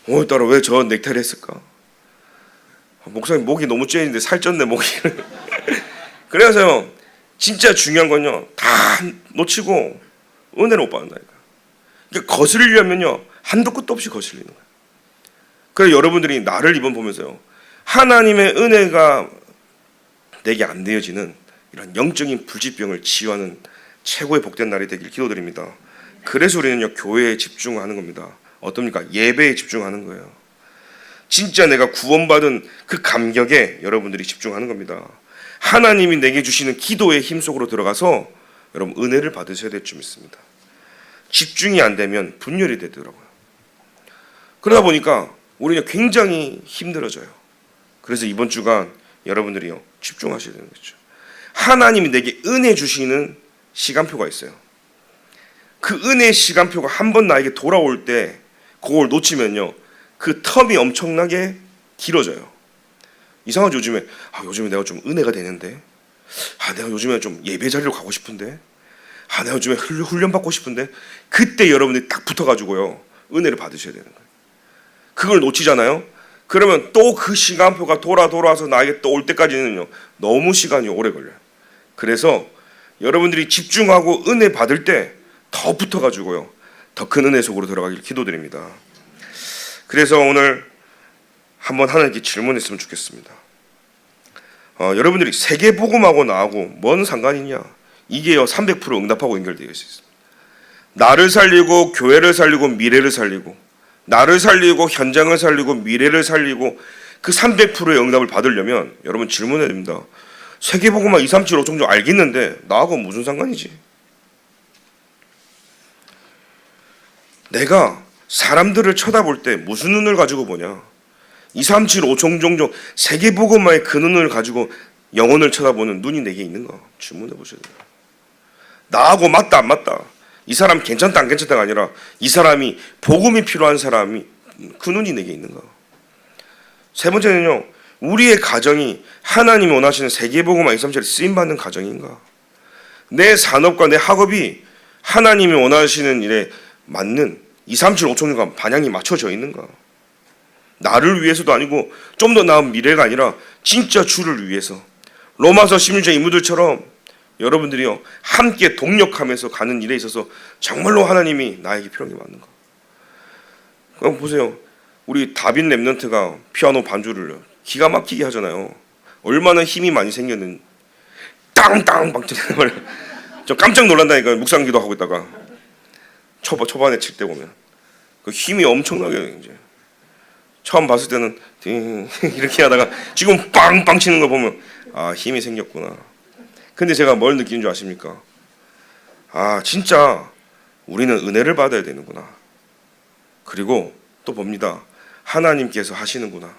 [SPEAKER 1] 오늘따라 왜 저 넥타이를 했을까? 목사님 목이 너무 쬐는데 살쪘네 목이. 그래서요 진짜 중요한 건요 다 놓치고 은혜를 못 받는다니까. 그러니까 거슬리려면요 한도 끝도 없이 거슬리는 거예요. 그래서 여러분들이 나를 이번 보면서요 하나님의 은혜가 내게 안 되어지는 이런 영적인 불치병을 치유하는 최고의 복된 날이 되길 기도드립니다. 그래서 우리는요 교회에 집중하는 겁니다. 어떻습니까? 예배에 집중하는 거예요. 진짜 내가 구원받은 그 감격에 여러분들이 집중하는 겁니다. 하나님이 내게 주시는 기도의 힘 속으로 들어가서 여러분 은혜를 받으셔야 될 줄 믿습니다. 집중이 안 되면 분열이 되더라고요. 그러다 보니까 우리는 굉장히 힘들어져요. 그래서 이번 주간 여러분들이요 집중하셔야 되는 거죠. 하나님이 내게 은혜 주시는 시간표가 있어요. 그 은혜의 시간표가 한 번 나에게 돌아올 때 그걸 놓치면요 그 텀이 엄청나게 길어져요. 이상하죠. 요즘에 내가 좀 은혜가 되는데 내가 요즘에 좀 예배 자리로 가고 싶은데 내가 요즘에 훈련 받고 싶은데 그때 여러분들이 딱 붙어가지고요 은혜를 받으셔야 되는 거예요. 그걸 놓치잖아요. 그러면 또 그 시간표가 돌아와서 나에게 또 올 때까지는요 너무 시간이 오래 걸려요. 그래서 여러분들이 집중하고 은혜 받을 때 더 붙어가지고요 더 큰 은혜 속으로 들어가길 기도드립니다. 그래서 오늘 한번 하나님께 질문했으면 좋겠습니다. 여러분들이 세계복음하고 나하고 뭔 상관이냐? 이게요 300% 응답하고 연결되어 있습니다. 나를 살리고 교회를 살리고 미래를 살리고 나를 살리고 현장을 살리고 미래를 살리고 그 300%의 응답을 받으려면 여러분 질문해야 됩니다. 세계복음화 237 5종종 알겠는데 나하고 무슨 상관이지? 내가 사람들을 쳐다볼 때 무슨 눈을 가지고 보냐? 237 5종종 세계복음화의 그 눈을 가지고 영혼을 쳐다보는 눈이 내게 있는가? 질문해 보셔야 돼요. 나하고 맞다 안 맞다? 이 사람 괜찮다 안 괜찮다가 아니라 이 사람이 복음이 필요한 사람이 그 눈이 내게 있는가? 세 번째는요. 우리의 가정이 하나님이 원하시는 세계복음화 237에 쓰임받는 가정인가? 내 산업과 내 학업이 하나님이 원하시는 일에 맞는 237 5종과 반향이 맞춰져 있는가? 나를 위해서도 아니고 좀 더 나은 미래가 아니라 진짜 주를 위해서 로마서 16장 인물들처럼 여러분들이요 함께 동력하면서 가는 일에 있어서 정말로 하나님이 나에게 필요한 게 맞는가? 그럼 보세요. 우리 다빈 랩넌트가 피아노 반주를 기가 막히게 하잖아요. 얼마나 힘이 많이 생겼는 땅땅 방치는 걸 저 깜짝 놀란다니까. 묵상기도 하고 있다가 초반에 칠 때 보면 그 힘이 엄청나게 이제 처음 봤을 때는 이렇게 하다가 지금 빵빵 치는 거 보면 힘이 생겼구나. 근데 제가 뭘 느끼는 줄 아십니까? 진짜 우리는 은혜를 받아야 되는구나. 그리고 또 봅니다. 하나님께서 하시는구나.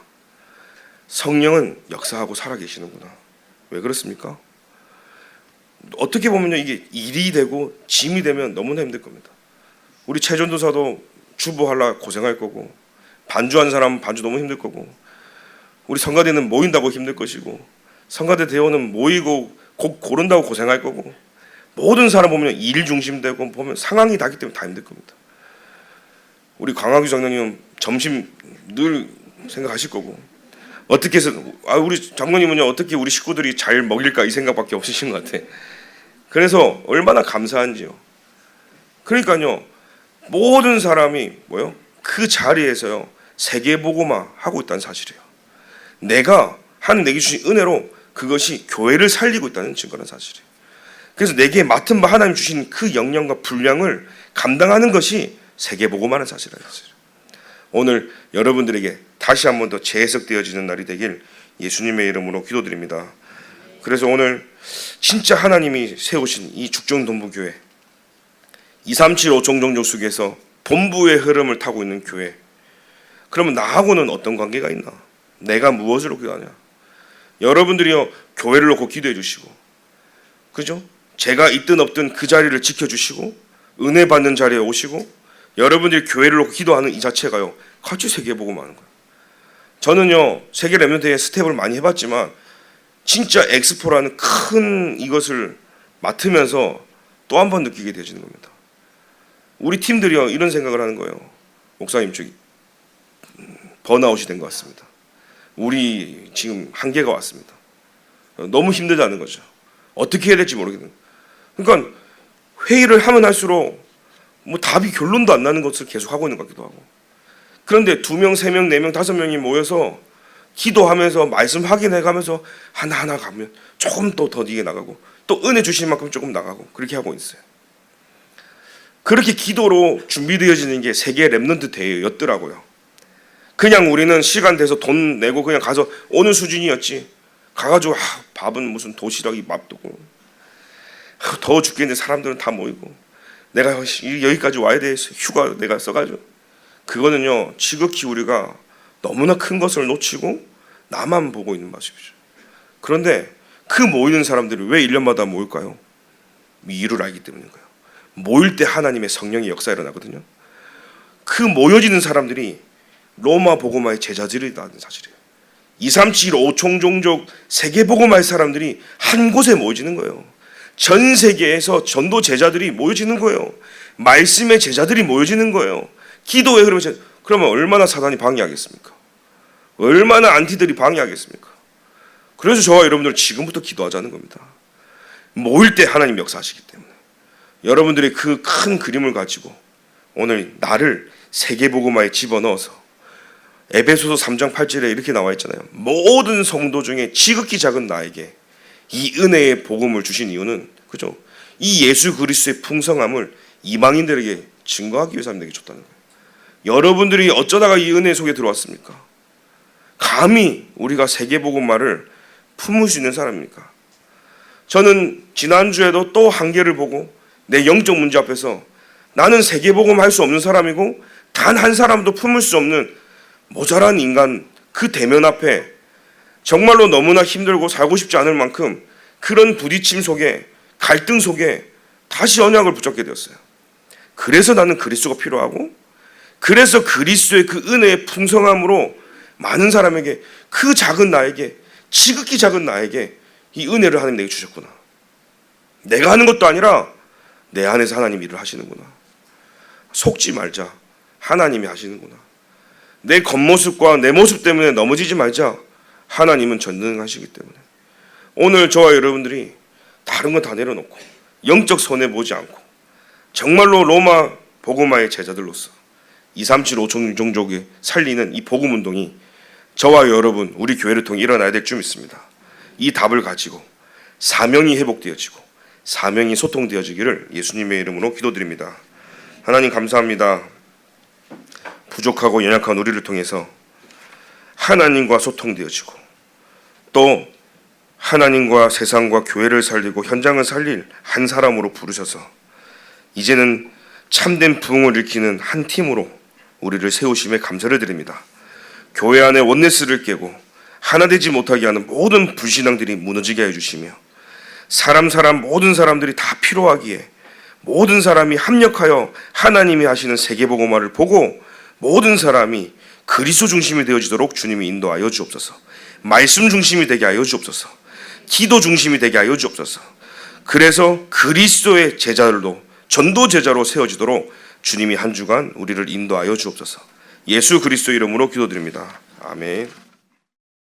[SPEAKER 1] 성령은 역사하고 살아계시는구나. 왜 그렇습니까? 어떻게 보면요 이게 일이 되고 짐이 되면 너무나 힘들 겁니다. 우리 최전도사도 주보하려 고생할 거고, 반주한 사람은 반주 너무 힘들 거고, 우리 성가대는 모인다고 힘들 것이고, 성가대 대원은 모이고 곡 고른다고 고생할 거고, 모든 사람 보면 일 중심되고 보면 상황이 다기 때문에 다 힘들 겁니다. 우리 광학유 장로님은 점심 늘 생각하실 거고, 어떻게 해서 우리 장로님은요 어떻게 우리 식구들이 잘 먹일까 이 생각밖에 없으신 것 같아. 그래서 얼마나 감사한지요. 그러니까요 모든 사람이 뭐요? 그 자리에서요 세계복음화 하고 있다는 사실이에요. 내가 하나님 내게 주신 은혜로 그것이 교회를 살리고 있다는 증거는 사실이에요. 그래서 내게 맡은 바 하나님 주신 그 영역과 분량을 감당하는 것이 세계복음화는 사실이에요. 오늘 여러분들에게 다시 한 번 더 재해석되어지는 날이 되길 예수님의 이름으로 기도드립니다. 그래서 오늘 진짜 하나님이 세우신 이 죽정동부교회 237 5총종족 속에서 본부의 흐름을 타고 있는 교회, 그러면 나하고는 어떤 관계가 있나? 내가 무엇으로 기도하냐? 여러분들이요 교회를 놓고 기도해 주시고, 그죠? 제가 있든 없든 그 자리를 지켜주시고 은혜 받는 자리에 오시고 여러분들이 교회를 놓고 기도하는 이 자체가요 같이 세계복음화하는 거예요. 저는요 세계 렘넌트의 스텝을 많이 해봤지만 진짜 엑스포라는 큰 이것을 맡으면서 또 한 번 느끼게 되어지는 겁니다. 우리 팀들이요 이런 생각을 하는 거예요. 목사님 저기 번아웃이 된 것 같습니다. 우리 지금 한계가 왔습니다. 너무 힘들다는 거죠. 어떻게 해야 될지 모르겠는. 그러니까 회의를 하면 할수록 뭐 답이 결론도 안 나는 것을 계속 하고 있는 것 같기도 하고. 그런데 2명, 3명, 4명, 5명이 모여서 기도하면서 말씀 확인해가면서 하나하나 가면 조금 더 더디게 나가고 또 은혜 주신 만큼 조금 나가고 그렇게 하고 있어요. 그렇게 기도로 준비되어지는 게 세계 렘넌트 대회였더라고요. 그냥 우리는 시간 돼서 돈 내고 그냥 가서 오는 수준이었지. 가가지고 밥은 무슨 도시락이 맛두고 더워 죽겠는데 사람들은 다 모이고 내가 여기까지 와야 돼 휴가 내가 써가지고 그거는요 지극히 우리가 너무나 큰 것을 놓치고 나만 보고 있는 모습이죠. 그런데 그 모이는 사람들이 왜 1년마다 모일까요? 이유를 알기 때문인 거예요. 모일 때 하나님의 성령의 역사가 일어나거든요. 그 모여지는 사람들이 로마 복음화의 제자들이라는 사실이에요. 237 5총종족 세계 복음화의 사람들이 한 곳에 모여지는 거예요. 전 세계에서 전도 제자들이 모여지는 거예요. 말씀의 제자들이 모여지는 거예요. 기도의 흐름에 그러면 얼마나 사단이 방해하겠습니까? 얼마나 안티들이 방해하겠습니까? 그래서 저와 여러분들 지금부터 기도하자는 겁니다. 모일 때 하나님 역사하시기 때문에 여러분들이 그 큰 그림을 가지고 오늘 나를 세계복음화에 집어넣어서 에베소서 3장 8절에 이렇게 나와 있잖아요. 모든 성도 중에 지극히 작은 나에게 이 은혜의 복음을 주신 이유는 그죠? 이 예수 그리스도의 풍성함을 이방인들에게 증거하기 위해서 내게 줬다는 거예요. 여러분들이 어쩌다가 이 은혜 속에 들어왔습니까? 감히 우리가 세계복음화를 품을 수 있는 사람입니까? 저는 지난주에도 또 한계를 보고 내 영적 문제 앞에서 나는 세계복음 할 수 없는 사람이고 단 한 사람도 품을 수 없는 모자란 인간 그 대면 앞에 정말로 너무나 힘들고 살고 싶지 않을 만큼 그런 부딪힘 속에 갈등 속에 다시 언약을 붙잡게 되었어요. 그래서 나는 그리스도가 필요하고 그래서 그리스도의 그 은혜의 풍성함으로 많은 사람에게 그 작은 나에게 지극히 작은 나에게 이 은혜를 하나님 내게 주셨구나. 내가 하는 것도 아니라 내 안에서 하나님 일을 하시는구나. 속지 말자. 하나님이 하시는구나. 내 겉모습과 내 모습 때문에 넘어지지 말자. 하나님은 전능하시기 때문에 오늘 저와 여러분들이 다른 건 다 내려놓고 영적 손해보지 않고 정말로 로마 복음화의 제자들로서 237 5총종족이 살리는 이 복음운동이 저와 여러분 우리 교회를 통해 일어나야 될 줄 믿습니다. 이 답을 가지고 사명이 회복되어지고 사명이 소통되어지기를 예수님의 이름으로 기도드립니다. 하나님 감사합니다. 부족하고 연약한 우리를 통해서 하나님과 소통되어지고 또 하나님과 세상과 교회를 살리고 현장을 살릴 한 사람으로 부르셔서 이제는 참된 부흥을 일으키는 한 팀으로 우리를 세우심에 감사를 드립니다. 교회 안에 원네스를 깨고 하나 되지 못하게 하는 모든 불신앙들이 무너지게 해주시며 사람 모든 사람들이 다 필요하기에 모든 사람이 합력하여 하나님이 하시는 세계복음화를 보고 모든 사람이 그리스도 중심이 되어지도록 주님이 인도하여 주옵소서. 말씀 중심이 되게 하여 주옵소서. 기도 중심이 되게 하여 주옵소서. 그래서 그리스도의 제자들도 전도 제자로 세워지도록 주님이 한 주간 우리를 인도하여 주옵소서. 예수 그리스도 이름으로 기도드립니다. 아멘.